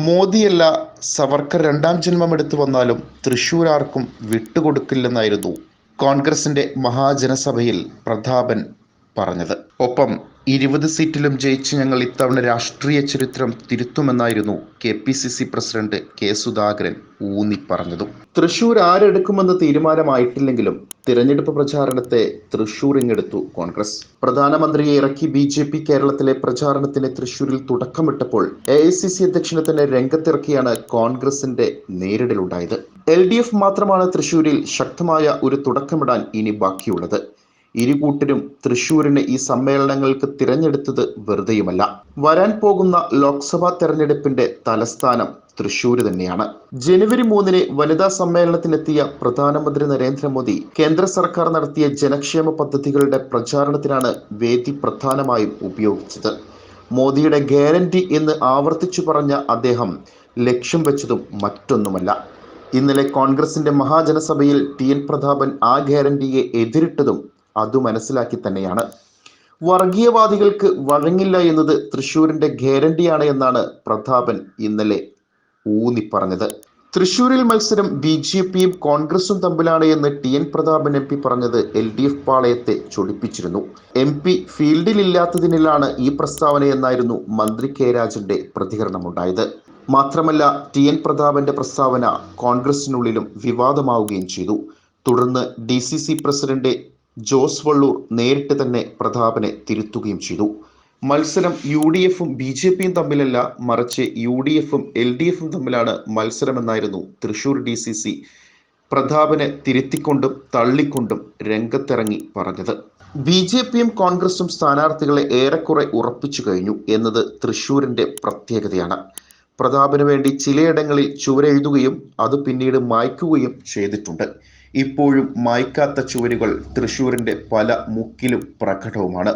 മോദിയല്ല, സവർക്കർ രണ്ടാം ജന്മമെടുത്തു വന്നാലും തൃശൂർ ആർക്കും വിട്ടുകൊടുക്കില്ലെന്നായിരുന്നു കോൺഗ്രസിന്റെ മഹാജനസഭയിൽ പ്രതാപൻ പറഞ്ഞത്. ഒപ്പം 20 സീറ്റിലും ജയിച്ച് ഞങ്ങൾ ഇത്തവണ രാഷ്ട്രീയ ചരിത്രം തിരുത്തുമെന്നായിരുന്നു KPCC പ്രസിഡന്റ് K സുധാകരൻ ഊന്നി പറഞ്ഞതും. തൃശൂർ ആരെടുക്കുമെന്ന് തീരുമാനമായിട്ടില്ലെങ്കിലും തിരഞ്ഞെടുപ്പ് പ്രചാരണത്തെ തൃശൂർ ഇങ്ങെടുത്തു കോൺഗ്രസ്. പ്രധാനമന്ത്രിയെ ഇറക്കി BJP കേരളത്തിലെ പ്രചാരണത്തിന് തൃശൂരിൽ തുടക്കമിട്ടപ്പോൾ AICC അധ്യക്ഷനെ തന്നെ രംഗത്തിറക്കിയാണ് കോൺഗ്രസിന്റെ നേരിടലുണ്ടായത്. LDF മാത്രമാണ് തൃശൂരിൽ ശക്തമായ ഒരു തുടക്കമിടാൻ ഇനി ബാക്കിയുള്ളത്. ഇരുകൂട്ടരും തൃശൂരിനെ ഈ സമ്മേളനങ്ങൾക്ക് തിരഞ്ഞെടുത്തത് വെറുതെയുമല്ല. വരാൻ പോകുന്ന ലോക്സഭാ തെരഞ്ഞെടുപ്പിന്റെ തലസ്ഥാനം തൃശൂര് തന്നെയാണ്. ജനുവരി 3 വനിതാ സമ്മേളനത്തിനെത്തിയ പ്രധാനമന്ത്രി നരേന്ദ്രമോദി കേന്ദ്ര സർക്കാർ നടത്തിയ ജനക്ഷേമ പദ്ധതികളുടെ പ്രചാരണത്തിനാണ് വേദി പ്രധാനമായും ഉപയോഗിച്ചത്. മോദിയുടെ ഗ്യാരണ്ടി എന്ന് ആവർത്തിച്ചു പറഞ്ഞ അദ്ദേഹം ലക്ഷ്യം വെച്ചതും മറ്റൊന്നുമല്ല. ഇന്നലെ കോൺഗ്രസിന്റെ മഹാജനസഭയിൽ TN പ്രതാപൻ ആ ഗ്യാരണ്ടിയെ എതിരിട്ടതും അത് മനസ്സിലാക്കി തന്നെയാണ്. വർഗീയവാദികൾക്ക് വഴങ്ങില്ല എന്നത് തൃശൂരിന്റെ ഗ്യാരണ്ടിയാണ് എന്നാണ് പ്രതാപൻ ഇന്നലെ ഊന്നി പറഞ്ഞത്. തൃശൂരിൽ മത്സരം BJPയും കോൺഗ്രസും തമ്മിലാണ് എന്ന് TN പ്രതാപൻ MP പറഞ്ഞത് LDF പാളയത്തെ ചൊടിപ്പിച്ചിരുന്നു. MP ഫീൽഡിലില്ലാത്തതിനാലാണ് ഈ പ്രസ്താവനയെന്നായിരുന്നു മന്ത്രി K രാജന്റെ പ്രതികരണമുണ്ടായത്. മാത്രമല്ല, TN പ്രതാപന്റെ പ്രസ്താവന കോൺഗ്രസിനുള്ളിലും വിവാദമാവുകയും ചെയ്തു. തുടർന്ന് DCC പ്രസിഡന്റ് ജോസ് വള്ളൂർ നേരിട്ട് തന്നെ പ്രതാപനെ തിരുത്തുകയും ചെയ്തു. മത്സരം UDFും BJPയും തമ്മിലല്ല, മറിച്ച് UDFും LDFും തമ്മിലാണ് മത്സരമെന്നായിരുന്നു തൃശൂർ DCC പ്രതാപനെ തിരുത്തിക്കൊണ്ടും തള്ളിക്കൊണ്ടും രംഗത്തിറങ്ങി പറഞ്ഞത്. BJPയും കോൺഗ്രസും സ്ഥാനാർത്ഥികളെ ഏറെക്കുറെ ഉറപ്പിച്ചു കഴിഞ്ഞു എന്നത് തൃശൂരിന്റെ പ്രത്യേകതയാണ്. പ്രതാപന് വേണ്ടി ചിലയിടങ്ങളിൽ ചുവരെഴുതുകയും അത് പിന്നീട് മായ്ക്കുകയും ചെയ്തിട്ടുണ്ട്. ഇപ്പോഴും മായ്ക്കാത്ത ചുവരുകൾ തൃശൂരിന്റെ പല മുക്കിലും പ്രകടവുമാണ്.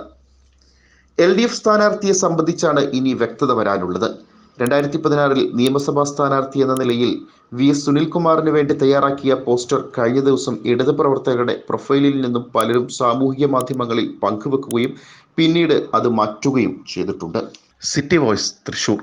LDF സ്ഥാനാർത്ഥിയെ സംബന്ധിച്ചാണ് ഇനി വ്യക്തത വരാനുള്ളത്. 2016 നിയമസഭാ സ്ഥാനാർത്ഥി എന്ന നിലയിൽ VS സുനിൽകുമാറിന് വേണ്ടി തയ്യാറാക്കിയ പോസ്റ്റർ കഴിഞ്ഞ ദിവസം ഇടത് പ്രവർത്തകരുടെ പ്രൊഫൈലിൽ നിന്നും പലരും സാമൂഹിക മാധ്യമങ്ങളിൽ പങ്കുവെക്കുകയും പിന്നീട് അത് മാറ്റുകയും ചെയ്തിട്ടുണ്ട്. City voice, Thrissur.